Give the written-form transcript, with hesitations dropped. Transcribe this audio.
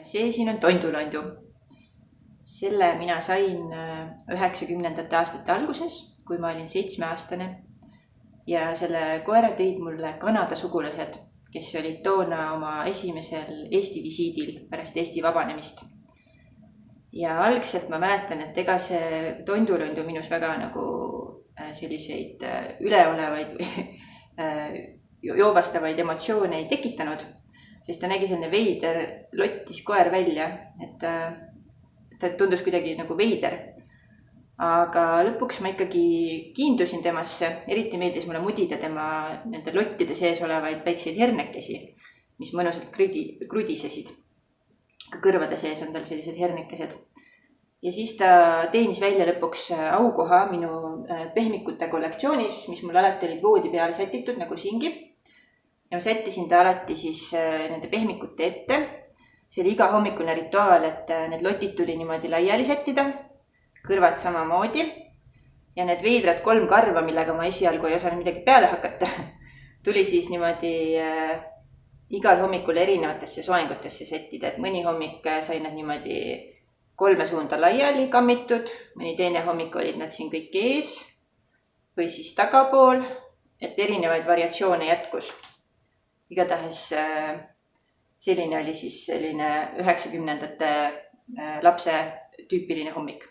See siin on tondulondu. Selle mina sain 90ndate aastate alguses, kui ma olin 7-aastane. Ja selle koera tõid mulle Kanada sugulased, kes olid toona oma esimesel Eesti visiidil pärast Eesti vabanemist. Ja algselt ma mäletan, et ega see tondulondu minus väga nagu selliseid üleolevaid joobastavaid emotsioone ei tekitanud, sest ta nägi selline veider lottis koer välja, et ta tundus kuidagi nagu veider. Aga lõpuks ma ikkagi kiindusin temasse, eriti meeldis mulle mudida tema nende lottide sees olevaid väikseid hernekesi, mis mõnusalt krudisesid. Ka kõrvade sees on tal sellised hernekesed. Ja siis ta teenis välja lõpuks aukoha minu pehmikute kollektsioonis, mis mul alati olid voodi peale sätitud nagu siingi. Ja ma sättisin ta alati siis nende pehmikute ette. See oli iga hommikune rituaal, et need lotid tuli niimoodi laiali sättida, kõrvad samamoodi. Ja need veidrad 3 karva, millega ma esialgu ei osanud midagi peale hakata, tuli siis niimoodi igal hommikul erinevatesse soengutesse sättida, et mõni hommik sai nad niimoodi 3 suunda laiali kammitud, mõni teine hommik olid nad siin kõik ees või siis tagapool, et erinevaid variatsioone jätkus. Igatahes selline oli siis selline 90ndate lapse tüüpiline hommik.